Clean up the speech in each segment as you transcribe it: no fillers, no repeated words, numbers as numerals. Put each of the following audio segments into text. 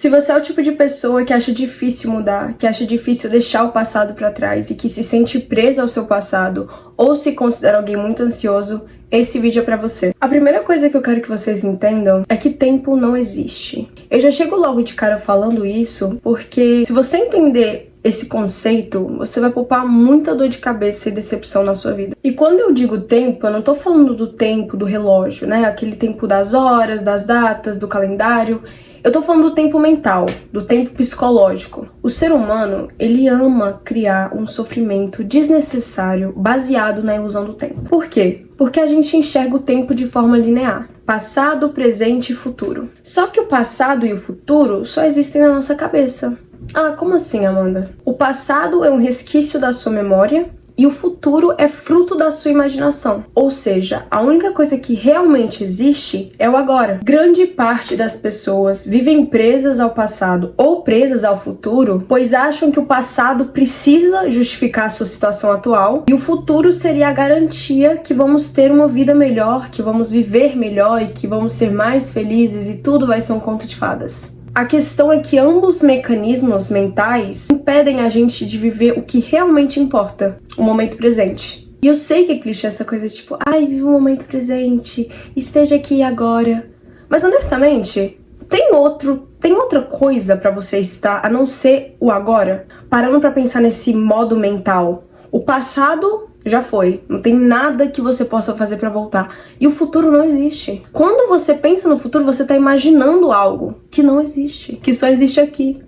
Se você é o tipo de pessoa que acha difícil mudar, que acha difícil deixar o passado pra trás e que se sente preso ao seu passado ou se considera alguém muito ansioso, esse vídeo é pra você. A primeira coisa que eu quero que vocês entendam é que tempo não existe. Eu já chego logo de cara falando isso porque se você entender esse conceito, você vai poupar muita dor de cabeça e decepção na sua vida. E quando eu digo tempo, eu não tô falando do tempo do relógio, né? Aquele tempo das horas, das datas, do calendário. Eu tô falando do tempo mental, do tempo psicológico. O ser humano, ele ama criar um sofrimento desnecessário baseado na ilusão do tempo. Por quê? Porque a gente enxerga o tempo de forma linear. Passado, presente e futuro. Só que o passado e o futuro só existem na nossa cabeça. Ah, como assim, Amanda? O passado é um resquício da sua memória e o futuro é fruto da sua imaginação. Ou seja, a única coisa que realmente existe é o agora. Grande parte das pessoas vivem presas ao passado ou presas ao futuro, pois acham que o passado precisa justificar a sua situação atual e o futuro seria a garantia que vamos ter uma vida melhor, que vamos viver melhor e que vamos ser mais felizes e tudo vai ser um conto de fadas. A questão é que ambos os mecanismos mentais impedem a gente de viver o que realmente importa, o momento presente. E eu sei que é clichê essa coisa tipo, ai, viva o momento presente, esteja aqui agora. Mas honestamente, tem outra coisa pra você estar a não ser o agora? Parando pra pensar nesse modo mental. O passado já foi, não tem nada que você possa fazer pra voltar. E o futuro não existe. Quando você pensa no futuro, você tá imaginando algo que não existe, que só existe aqui.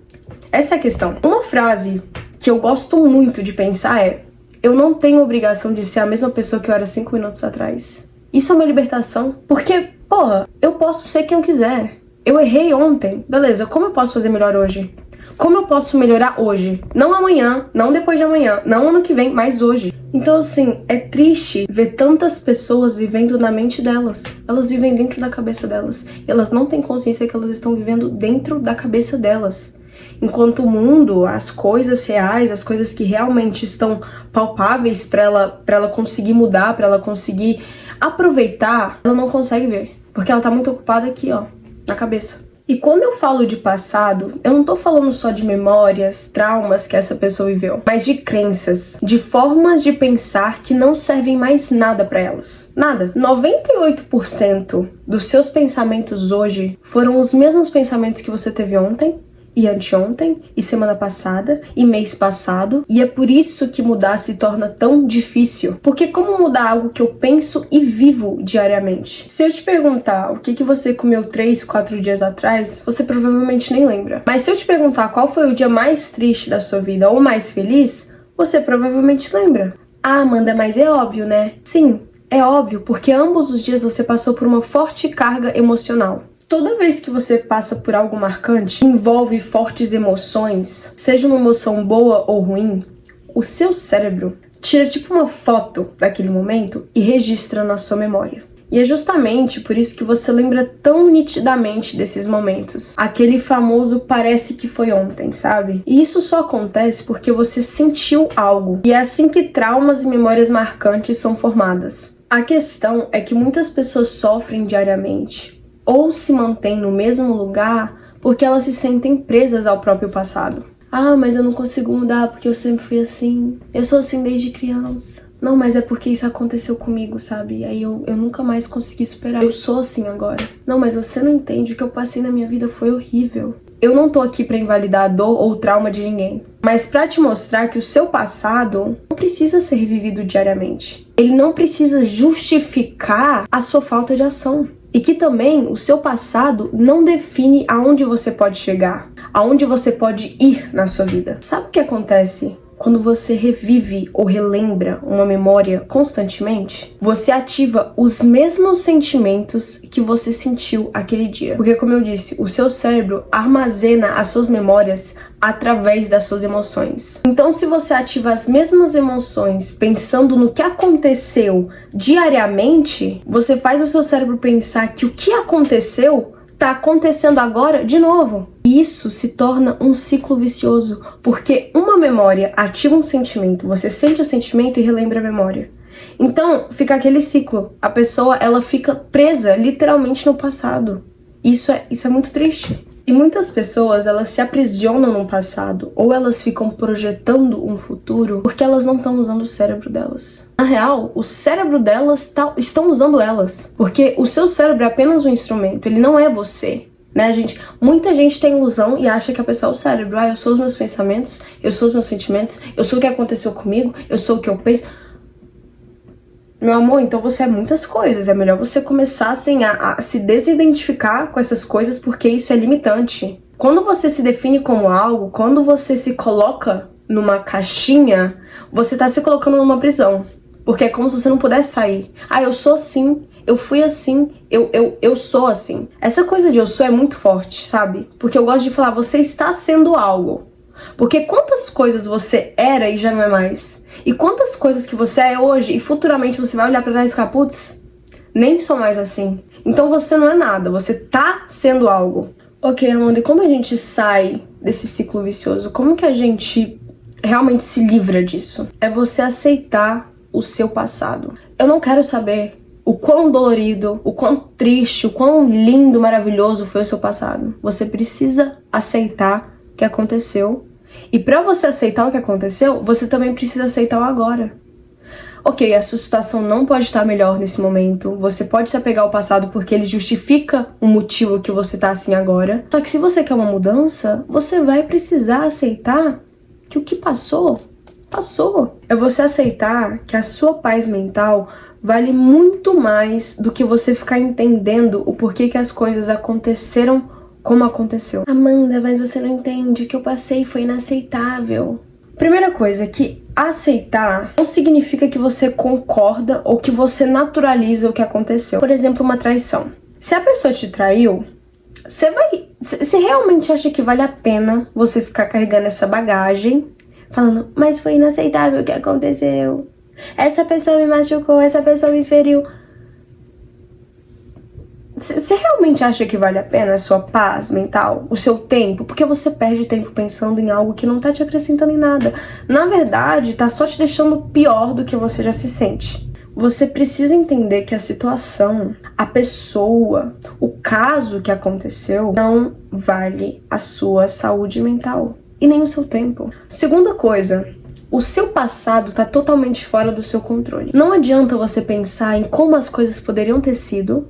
Essa é a questão. Uma frase que eu gosto muito de pensar é: eu não tenho obrigação de ser a mesma pessoa que eu era 5 minutos atrás. Isso é uma libertação. Porque, porra, eu posso ser quem eu quiser. Eu errei ontem. Beleza, como eu posso fazer melhor hoje? Como eu posso melhorar hoje? Não amanhã, não depois de amanhã, não ano que vem, mas hoje. Então, assim, é triste ver tantas pessoas vivendo na mente delas. Elas vivem dentro da cabeça delas. E elas não têm consciência que elas estão vivendo dentro da cabeça delas. Enquanto o mundo, as coisas reais, as coisas que realmente estão palpáveis pra ela conseguir mudar, pra ela conseguir aproveitar, ela não consegue ver. Porque ela tá muito ocupada aqui, ó, na cabeça. E quando eu falo de passado, eu não tô falando só de memórias, traumas que essa pessoa viveu, mas de crenças, de formas de pensar que não servem mais nada pra elas. Nada. 98% dos seus pensamentos hoje foram os mesmos pensamentos que você teve ontem, e anteontem, e semana passada, e mês passado, e é por isso que mudar se torna tão difícil. Porque como mudar algo que eu penso e vivo diariamente? Se eu te perguntar o que você comeu 3, 4 dias atrás, você provavelmente nem lembra. Mas se eu te perguntar qual foi o dia mais triste da sua vida ou mais feliz, você provavelmente lembra. Ah, Amanda, mas é óbvio, né? Sim, é óbvio, porque ambos os dias você passou por uma forte carga emocional. Toda vez que você passa por algo marcante, que envolve fortes emoções, seja uma emoção boa ou ruim, o seu cérebro tira tipo uma foto daquele momento e registra na sua memória. E é justamente por isso que você lembra tão nitidamente desses momentos. Aquele famoso parece que foi ontem, sabe? E isso só acontece porque você sentiu algo. E é assim que traumas e memórias marcantes são formadas. A questão é que muitas pessoas sofrem diariamente ou se mantêm no mesmo lugar porque elas se sentem presas ao próprio passado. Ah, mas eu não consigo mudar porque eu sempre fui assim. Eu sou assim desde criança. Não, mas é porque isso aconteceu comigo, sabe? Aí eu nunca mais consegui superar. Eu sou assim agora. Não, mas você não entende. O que eu passei na minha vida foi horrível. Eu não tô aqui pra invalidar a dor ou o trauma de ninguém, mas pra te mostrar que o seu passado não precisa ser revivido diariamente. Ele não precisa justificar a sua falta de ação. E que também o seu passado não define aonde você pode chegar, aonde você pode ir na sua vida. Sabe o que acontece quando você revive ou relembra uma memória constantemente? Você ativa os mesmos sentimentos que você sentiu aquele dia. Porque, como eu disse, o seu cérebro armazena as suas memórias através das suas emoções. Então, se você ativa as mesmas emoções pensando no que aconteceu diariamente, você faz o seu cérebro pensar que o que aconteceu tá acontecendo agora de novo. E isso se torna um ciclo vicioso, porque uma memória ativa um sentimento, você sente o sentimento e relembra a memória. Então, fica aquele ciclo. A pessoa, ela fica presa literalmente no passado. Isso é muito triste. E muitas pessoas, elas se aprisionam no passado ou elas ficam projetando um futuro porque elas não estão usando o cérebro delas. Na real, o cérebro delas estão usando elas, porque o seu cérebro é apenas um instrumento, ele não é você. Né, gente? Muita gente tem ilusão e acha que a pessoa é o cérebro. Eu sou os meus pensamentos, eu sou os meus sentimentos, eu sou o que aconteceu comigo, eu sou o que eu penso. Meu amor, então você é muitas coisas. É melhor você começar assim, a se desidentificar com essas coisas, porque isso é limitante. Quando você se define como algo, quando você se coloca numa caixinha, você tá se colocando numa prisão. Porque é como se você não pudesse sair. Eu sou assim, eu fui assim, eu sou assim. Essa coisa de eu sou é muito forte, sabe? Porque eu gosto de falar, você está sendo algo. Porque quantas coisas você era e já não é mais? E quantas coisas que você é hoje e futuramente você vai olhar pra trás e ficar, putz, nem sou mais assim. Então você não é nada, você tá sendo algo. Ok, Amanda, e como a gente sai desse ciclo vicioso? Como que a gente realmente se livra disso? É você aceitar o seu passado. Eu não quero saber o quão dolorido, o quão triste, o quão lindo, maravilhoso foi o seu passado. Você precisa aceitar o que aconteceu. E pra você aceitar o que aconteceu, você também precisa aceitar o agora. Ok, a sua situação não pode estar melhor nesse momento. Você pode se apegar ao passado porque ele justifica o motivo que você tá assim agora. Só que se você quer uma mudança, você vai precisar aceitar que o que passou, passou. É você aceitar que a sua paz mental vale muito mais do que você ficar entendendo o porquê que as coisas aconteceram como aconteceu. Amanda, mas você não entende, o que eu passei foi inaceitável. Primeira coisa, que aceitar não significa que você concorda ou que você naturaliza o que aconteceu. Por exemplo, uma traição. Se a pessoa te traiu, você realmente acha que vale a pena você ficar carregando essa bagagem, falando, mas foi inaceitável o que aconteceu. Essa pessoa me machucou, essa pessoa me feriu. Você realmente acha que vale a pena a sua paz mental, o seu tempo? Porque você perde tempo pensando em algo que não tá te acrescentando em nada. Na verdade, tá só te deixando pior do que você já se sente. Você precisa entender que a situação, a pessoa, o caso que aconteceu não vale a sua saúde mental e nem o seu tempo. Segunda coisa, o seu passado tá totalmente fora do seu controle. Não adianta você pensar em como as coisas poderiam ter sido,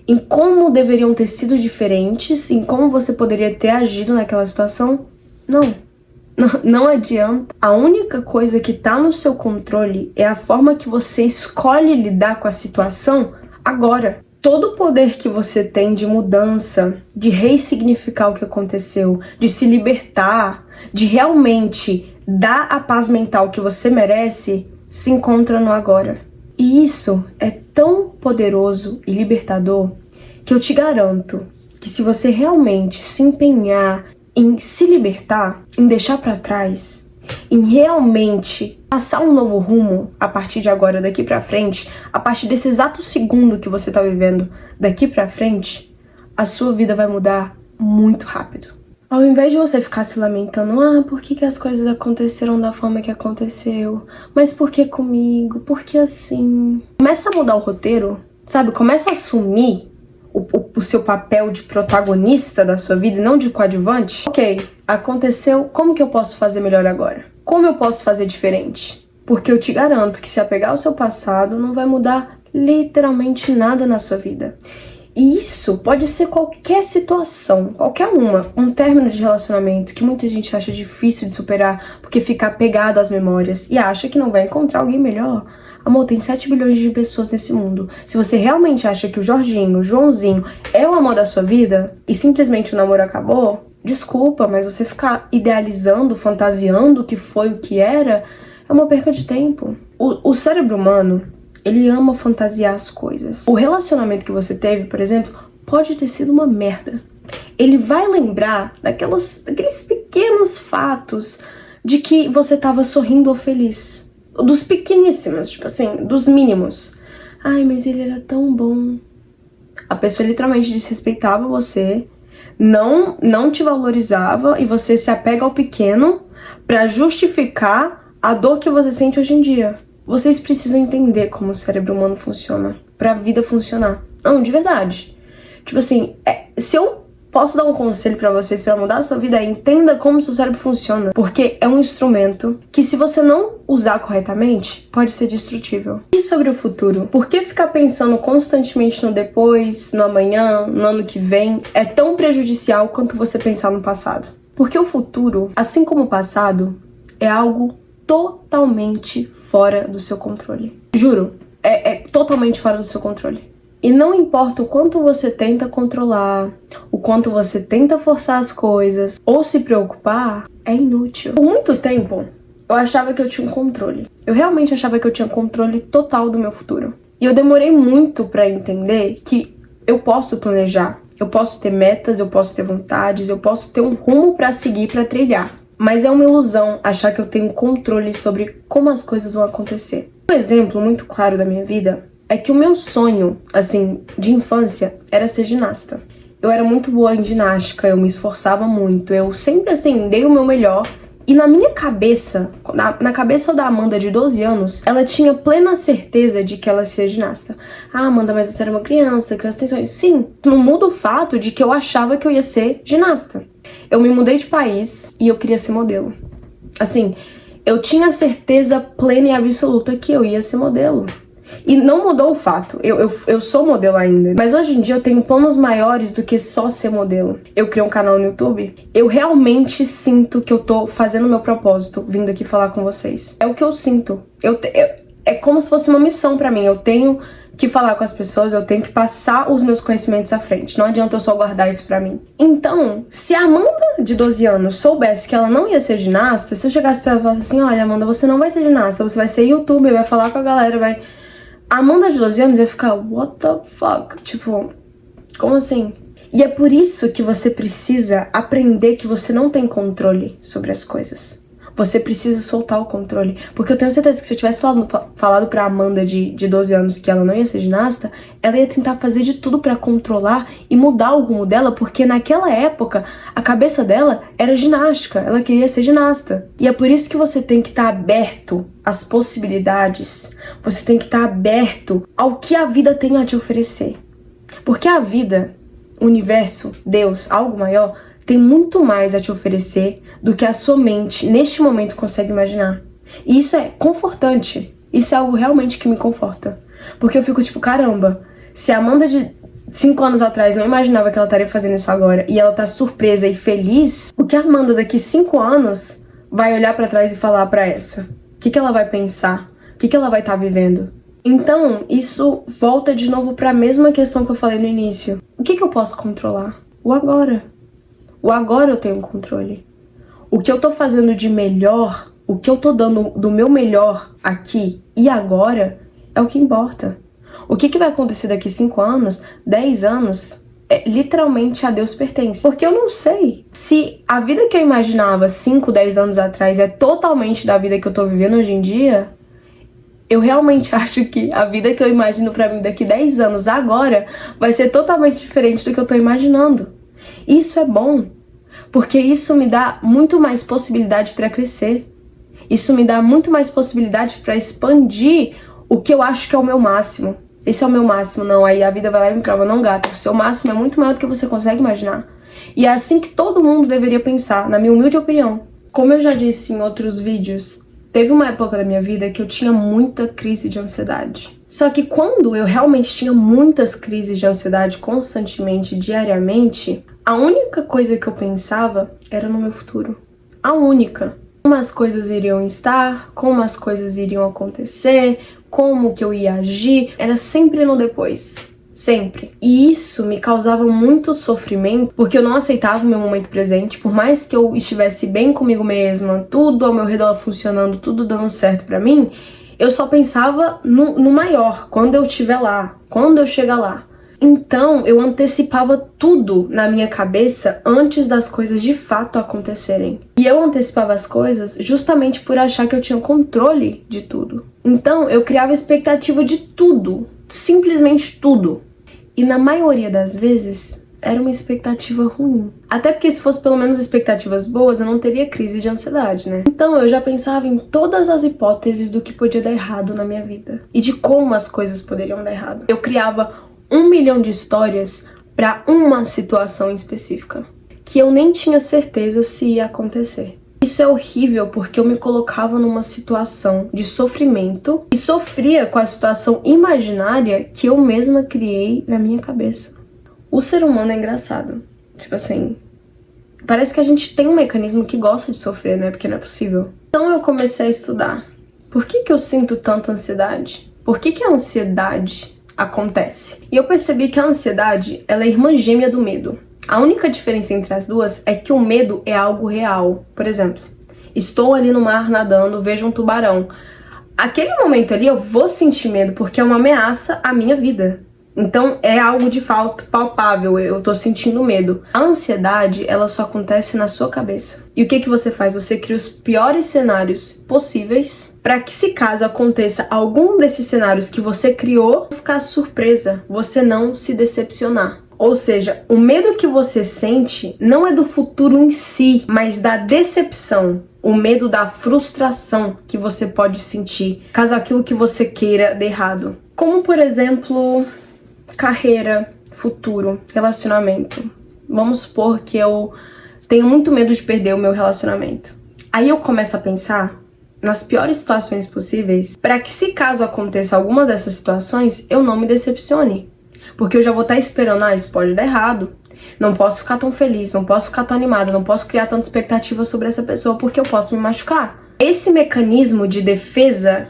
em como deveriam ter sido diferentes, em como você poderia ter agido naquela situação. Não adianta. A única coisa que tá no seu controle é a forma que você escolhe lidar com a situação agora. Todo o poder que você tem de mudança, de ressignificar o que aconteceu, de se libertar, de realmente dar a paz mental que você merece, se encontra no agora. E isso é tão poderoso e libertador que eu te garanto que se você realmente se empenhar em se libertar, em deixar pra trás, em realmente passar um novo rumo a partir de agora, daqui pra frente, a partir desse exato segundo que você tá vivendo daqui pra frente, a sua vida vai mudar muito rápido. Ao invés de você ficar se lamentando, por que as coisas aconteceram da forma que aconteceu? Mas por que comigo? Por que assim? Começa a mudar o roteiro, sabe? Começa a assumir o seu papel de protagonista da sua vida e não de coadjuvante. Ok, aconteceu, como que eu posso fazer melhor agora? Como eu posso fazer diferente? Porque eu te garanto que se apegar ao seu passado não vai mudar literalmente nada na sua vida. E isso pode ser qualquer situação, qualquer uma. Um término de relacionamento que muita gente acha difícil de superar porque fica apegado às memórias e acha que não vai encontrar alguém melhor. Amor, tem 7 bilhões de pessoas nesse mundo. Se você realmente acha que o Jorginho, o Joãozinho é o amor da sua vida e simplesmente o namoro acabou, desculpa, mas você ficar idealizando, fantasiando o que foi, o que era, é uma perca de tempo. O cérebro humano, ele ama fantasiar as coisas. O relacionamento que você teve, por exemplo, pode ter sido uma merda. Ele vai lembrar daqueles pequenos fatos de que você tava sorrindo ou feliz. Dos pequeníssimos, tipo assim, dos mínimos. Ai, mas ele era tão bom. A pessoa literalmente desrespeitava você, não te valorizava e você se apega ao pequeno pra justificar a dor que você sente hoje em dia. Vocês precisam entender como o cérebro humano funciona pra vida funcionar. Não, de verdade. Tipo assim, se eu posso dar um conselho pra vocês pra mudar a sua vida, entenda como o seu cérebro funciona, porque é um instrumento que, se você não usar corretamente, pode ser destrutível. E sobre o futuro? Por que ficar pensando constantemente no depois, no amanhã, no ano que vem, é tão prejudicial quanto você pensar no passado? Porque o futuro, assim como o passado, é algo totalmente fora do seu controle. Juro, é totalmente fora do seu controle. E não importa o quanto você tenta controlar, o quanto você tenta forçar as coisas ou se preocupar, é inútil. Por muito tempo, eu achava que eu tinha um controle. Eu realmente achava que eu tinha controle total do meu futuro. E eu demorei muito pra entender que eu posso planejar, eu posso ter metas, eu posso ter vontades, eu posso ter um rumo pra seguir, pra trilhar. Mas é uma ilusão achar que eu tenho controle sobre como as coisas vão acontecer. Um exemplo muito claro da minha vida é que o meu sonho, assim, de infância, era ser ginasta. Eu era muito boa em ginástica, eu me esforçava muito, eu sempre, assim, dei o meu melhor. E na minha cabeça, na cabeça da Amanda de 12 anos, ela tinha plena certeza de que ela ia ser ginasta. Ah, Amanda, mas você era uma criança tem sonhos. Sim, não muda o fato de que eu achava que eu ia ser ginasta. Eu me mudei de país e eu queria ser modelo. Assim, eu tinha certeza plena e absoluta que eu ia ser modelo. E não mudou o fato, eu sou modelo ainda, mas hoje em dia eu tenho planos maiores do que só ser modelo. Eu criei um canal no YouTube, eu realmente sinto que eu tô fazendo o meu propósito, vindo aqui falar com vocês. É o que eu sinto, é como se fosse uma missão pra mim, eu tenho que falar com as pessoas, eu tenho que passar os meus conhecimentos à frente, não adianta eu só guardar isso pra mim. Então, se a Amanda de 12 anos soubesse que ela não ia ser ginasta, se eu chegasse pra ela e falasse assim, olha Amanda, você não vai ser ginasta, você vai ser youtuber, vai falar com a galera, vai... A Amanda de 12 anos ia ficar, what the fuck? Tipo, como assim? E é por isso que você precisa aprender que você não tem controle sobre as coisas. Você precisa soltar o controle. Porque eu tenho certeza que se eu tivesse falado pra Amanda de 12 anos que ela não ia ser ginasta, ela ia tentar fazer de tudo pra controlar e mudar o rumo dela, porque naquela época a cabeça dela era ginástica, ela queria ser ginasta. E é por isso que você tem que estar aberto às possibilidades, você tem que estar aberto ao que a vida tem a te oferecer. Porque a vida, o universo, Deus, algo maior, tem muito mais a te oferecer do que a sua mente, neste momento, consegue imaginar. E isso é confortante. Isso é algo realmente que me conforta. Porque eu fico tipo, caramba, se a Amanda de 5 anos atrás não imaginava que ela estaria fazendo isso agora, e ela tá surpresa e feliz, o que a Amanda daqui 5 anos vai olhar pra trás e falar pra essa? O que ela vai pensar? O que ela vai estar vivendo? Então, isso volta de novo pra mesma questão que eu falei no início. O que eu posso controlar? O agora. O agora eu tenho controle. O que eu tô fazendo de melhor, o que eu tô dando do meu melhor aqui e agora é o que importa. O que vai acontecer daqui 5 anos, 10 anos, literalmente a Deus pertence. Porque eu não sei se a vida que eu imaginava 5, 10 anos atrás é totalmente da vida que eu tô vivendo hoje em dia. Eu realmente acho que a vida que eu imagino pra mim daqui 10 anos agora vai ser totalmente diferente do que eu tô imaginando. Isso é bom, porque isso me dá muito mais possibilidade para crescer. Isso me dá muito mais possibilidade para expandir o que eu acho que é o meu máximo. Esse é o meu máximo, não, aí a vida vai lá e me prova, não gata, o seu máximo é muito maior do que você consegue imaginar. E é assim que todo mundo deveria pensar, na minha humilde opinião. Como eu já disse em outros vídeos, teve uma época da minha vida que eu tinha muita crise de ansiedade. Só que quando eu realmente tinha muitas crises de ansiedade constantemente, diariamente, a única coisa que eu pensava era no meu futuro. A única. Como as coisas iriam estar, como as coisas iriam acontecer, como que eu ia agir, era sempre no depois. Sempre. E isso me causava muito sofrimento, porque eu não aceitava o meu momento presente, por mais que eu estivesse bem comigo mesma, tudo ao meu redor funcionando, tudo dando certo pra mim, eu só pensava no maior, quando eu estiver lá, quando eu chegar lá. Então, eu antecipava tudo na minha cabeça antes das coisas de fato acontecerem. E eu antecipava as coisas justamente por achar que eu tinha controle de tudo. Então, eu criava expectativa de tudo, simplesmente tudo. E na maioria das vezes, era uma expectativa ruim. Até porque se fosse pelo menos expectativas boas, eu não teria crise de ansiedade, né? Então, eu já pensava em todas as hipóteses do que podia dar errado na minha vida. E de como as coisas poderiam dar errado. Eu criava 1 milhão de histórias para uma situação específica, que eu nem tinha certeza se ia acontecer. Isso é horrível porque eu me colocava numa situação de sofrimento e sofria com a situação imaginária que eu mesma criei na minha cabeça. O ser humano é engraçado. Tipo assim, parece que a gente tem um mecanismo que gosta de sofrer, né? Porque não é possível. Então eu comecei a estudar. Por que eu sinto tanta ansiedade? Por que a ansiedade acontece? E eu percebi que a ansiedade, ela é irmã gêmea do medo. A única diferença entre as duas é que o medo é algo real. Por exemplo, estou ali no mar nadando, vejo um tubarão. Aquele momento ali eu vou sentir medo porque é uma ameaça à minha vida. Então é algo de fato palpável, eu tô sentindo medo. A ansiedade, ela só acontece na sua cabeça. E o que você faz? Você cria os piores cenários possíveis para que, se caso aconteça algum desses cenários que você criou, ficar surpresa, você não se decepcionar. Ou seja, o medo que você sente não é do futuro em si, mas da decepção. O medo da frustração que você pode sentir, caso aquilo que você queira dê errado. Como, por exemplo, carreira, futuro, relacionamento. Vamos supor que eu tenho muito medo de perder o meu relacionamento. Aí eu começo a pensar nas piores situações possíveis, para que, se caso aconteça alguma dessas situações, eu não me decepcione. Porque eu já vou estar esperando, isso pode dar errado. Não posso ficar tão feliz, não posso ficar tão animada, não posso criar tanta expectativa sobre essa pessoa porque eu posso me machucar. Esse mecanismo de defesa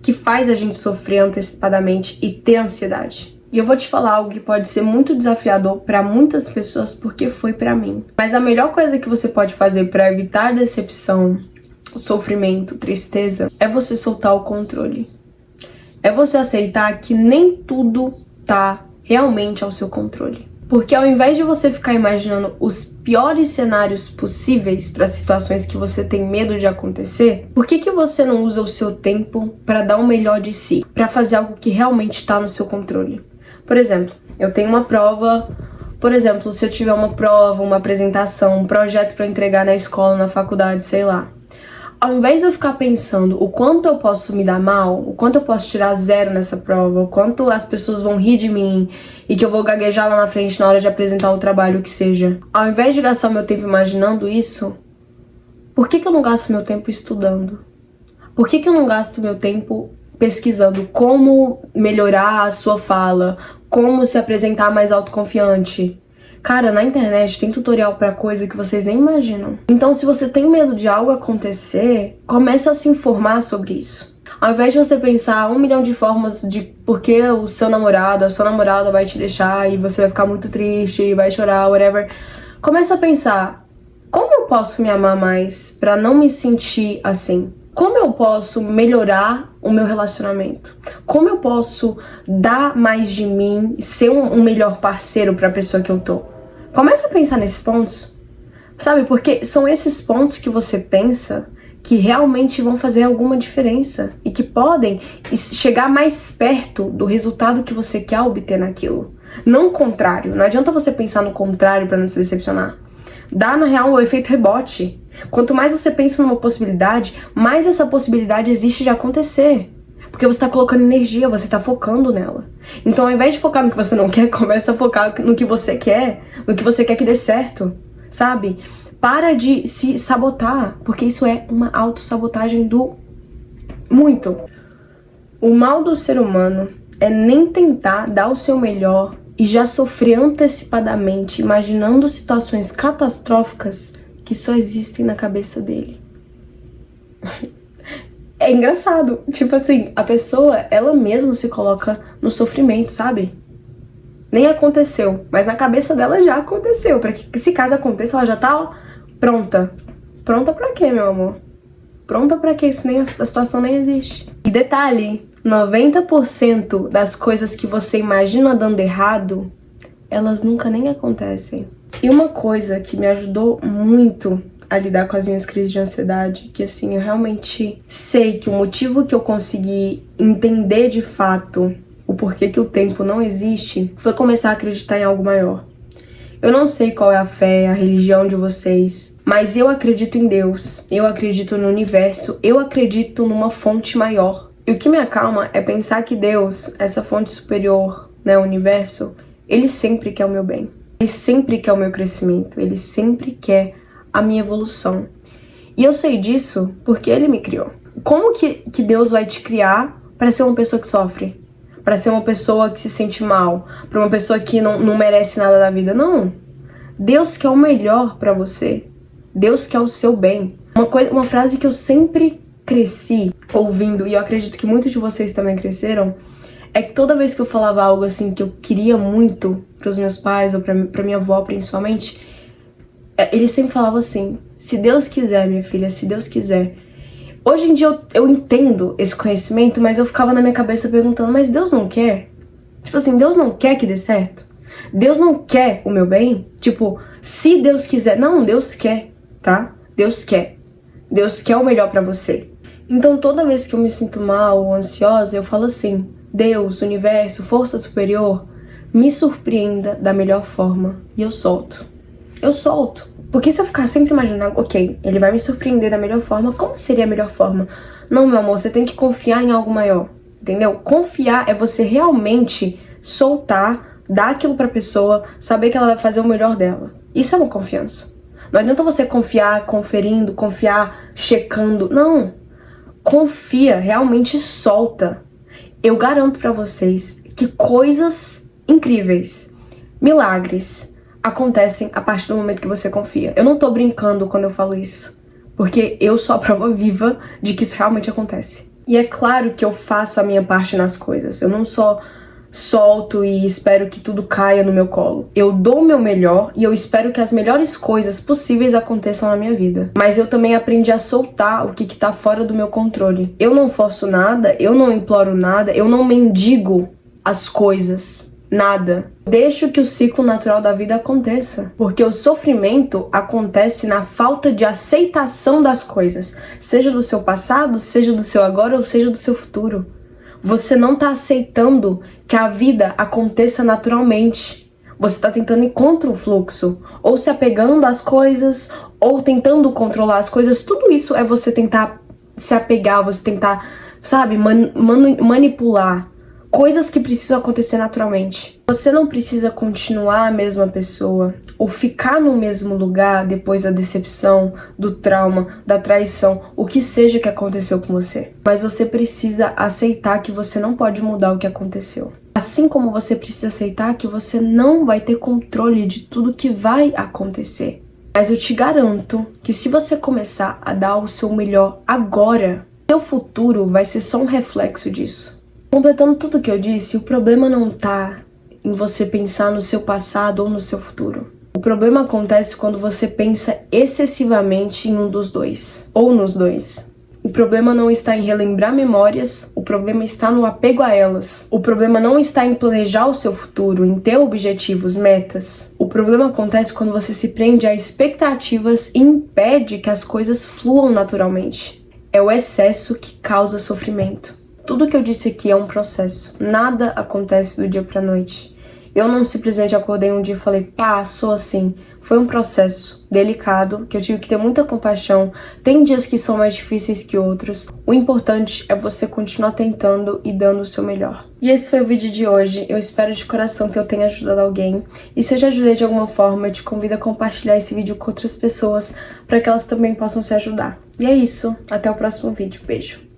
que faz a gente sofrer antecipadamente e ter ansiedade. E eu vou te falar algo que pode ser muito desafiador para muitas pessoas porque foi para mim. Mas a melhor coisa que você pode fazer para evitar decepção, sofrimento, tristeza, é você soltar o controle. É você aceitar que nem tudo tá realmente ao seu controle. Porque ao invés de você ficar imaginando os piores cenários possíveis para situações que você tem medo de acontecer, por que você não usa o seu tempo para dar o melhor de si? Para fazer algo que realmente está no seu controle? Por exemplo, eu tenho uma prova. Por exemplo, se eu tiver uma prova, uma apresentação, um projeto para entregar na escola, na faculdade, sei lá. Ao invés de eu ficar pensando o quanto eu posso me dar mal, o quanto eu posso tirar 0 nessa prova, o quanto as pessoas vão rir de mim e que eu vou gaguejar lá na frente na hora de apresentar o trabalho, que seja. Ao invés de gastar meu tempo imaginando isso, por que eu não gasto meu tempo estudando? Por que eu não gasto meu tempo pesquisando como melhorar a sua fala, como se apresentar mais autoconfiante? Cara, na internet tem tutorial pra coisa que vocês nem imaginam. Então, se você tem medo de algo acontecer, começa a se informar sobre isso. Ao invés de você pensar 1 milhão de formas de por que o seu namorado, a sua namorada vai te deixar e você vai ficar muito triste, vai chorar, whatever. Começa a pensar, como eu posso me amar mais pra não me sentir assim? Como eu posso melhorar o meu relacionamento? Como eu posso dar mais de mim e ser um melhor parceiro para a pessoa que eu tô? Começa a pensar nesses pontos, sabe? Porque são esses pontos que você pensa que realmente vão fazer alguma diferença e que podem chegar mais perto do resultado que você quer obter naquilo. Não o contrário. Não adianta você pensar no contrário para não se decepcionar. Dá, na real, o efeito rebote. Quanto mais você pensa numa possibilidade, mais essa possibilidade existe de acontecer. Porque você está colocando energia, você está focando nela. Então, ao invés de focar no que você não quer, começa a focar no que você quer, no que você quer que dê certo, sabe? Para de se sabotar, porque isso é uma autossabotagem do muito. O mal do ser humano é nem tentar dar o seu melhor e já sofrer antecipadamente, imaginando situações catastróficas que só existem na cabeça dele. É engraçado, tipo assim, a pessoa, ela mesma se coloca no sofrimento, sabe? Nem aconteceu, mas na cabeça dela já aconteceu, pra que, se caso aconteça, ela já tá pronta. Pronta pra quê, meu amor? Pronta pra quê? Isso nem, a situação nem existe. E detalhe, 90% das coisas que você imagina dando errado, elas nunca nem acontecem. E uma coisa que me ajudou muito a lidar com as minhas crises de ansiedade, que assim, eu realmente sei que o motivo que eu consegui entender de fato o porquê que o tempo não existe, foi começar a acreditar em algo maior. Eu não sei qual é a fé, a religião de vocês, mas eu acredito em Deus, eu acredito no universo, eu acredito numa fonte maior. E o que me acalma é pensar que Deus, essa fonte superior, né, o universo, Ele sempre quer o meu bem. Ele sempre quer o meu crescimento. Ele sempre quer a minha evolução. E eu sei disso porque Ele me criou. Como que Deus vai te criar para ser uma pessoa que sofre? Para ser uma pessoa que se sente mal? Para uma pessoa que não merece nada da vida? Não. Deus quer o melhor para você. Deus quer o seu bem. Uma frase que eu sempre cresci ouvindo, e eu acredito que muitos de vocês também cresceram, é que toda vez que eu falava algo assim que eu queria muito pros meus pais, ou pra minha avó principalmente, eles sempre falavam assim: se Deus quiser, minha filha, se Deus quiser. Hoje em dia eu entendo esse conhecimento, mas eu ficava na minha cabeça perguntando: mas Deus não quer? Tipo assim, Deus não quer que dê certo? Deus não quer o meu bem? Tipo, se Deus quiser. Não, Deus quer, tá? Deus quer. Deus quer o melhor pra você. Então toda vez que eu me sinto mal ou ansiosa, eu falo assim: Deus, universo, força superior, me surpreenda da melhor forma. E eu solto. Eu solto. Porque se eu ficar sempre imaginando, ok, ele vai me surpreender da melhor forma, como seria a melhor forma? Não, meu amor, você tem que confiar em algo maior, entendeu? Confiar é você realmente soltar, dar aquilo pra pessoa, saber que ela vai fazer o melhor dela. Isso é uma confiança. Não adianta você confiar conferindo, confiar checando. Não. Confia, realmente solta. Eu garanto pra vocês que coisas incríveis, milagres, acontecem a partir do momento que você confia. Eu não tô brincando quando eu falo isso, porque eu sou a prova viva de que isso realmente acontece. E é claro que eu faço a minha parte nas coisas. Eu não só solto e espero que tudo caia no meu colo. Eu dou o meu melhor e eu espero que as melhores coisas possíveis aconteçam na minha vida. Mas eu também aprendi a soltar o que tá fora do meu controle. Eu não forço nada, eu não imploro nada, eu não mendigo as coisas. Nada. Deixo que o ciclo natural da vida aconteça. Porque o sofrimento acontece na falta de aceitação das coisas. Seja do seu passado, seja do seu agora ou seja do seu futuro. Você não tá aceitando que a vida aconteça naturalmente. Você tá tentando ir contra o fluxo. Ou se apegando às coisas, ou tentando controlar as coisas. Tudo isso é você tentar se apegar, você tentar, sabe, manipular. Coisas que precisam acontecer naturalmente. Você não precisa continuar a mesma pessoa ou ficar no mesmo lugar depois da decepção, do trauma, da traição, o que seja que aconteceu com você. Mas você precisa aceitar que você não pode mudar o que aconteceu. Assim como você precisa aceitar que você não vai ter controle de tudo que vai acontecer. Mas eu te garanto que se você começar a dar o seu melhor agora, seu futuro vai ser só um reflexo disso. Completando tudo que eu disse, o problema não tá em você pensar no seu passado ou no seu futuro. O problema acontece quando você pensa excessivamente em um dos dois, ou nos dois. O problema não está em relembrar memórias, o problema está no apego a elas. O problema não está em planejar o seu futuro, em ter objetivos, metas. O problema acontece quando você se prende a expectativas e impede que as coisas fluam naturalmente. É o excesso que causa sofrimento. Tudo que eu disse aqui é um processo. Nada acontece do dia pra noite. Eu não simplesmente acordei um dia e falei, pá, sou assim. Foi um processo delicado, que eu tive que ter muita compaixão. Tem dias que são mais difíceis que outros. O importante é você continuar tentando e dando o seu melhor. E esse foi o vídeo de hoje. Eu espero de coração que eu tenha ajudado alguém. E se eu já ajudei de alguma forma, eu te convido a compartilhar esse vídeo com outras pessoas para que elas também possam se ajudar. E é isso. Até o próximo vídeo. Beijo.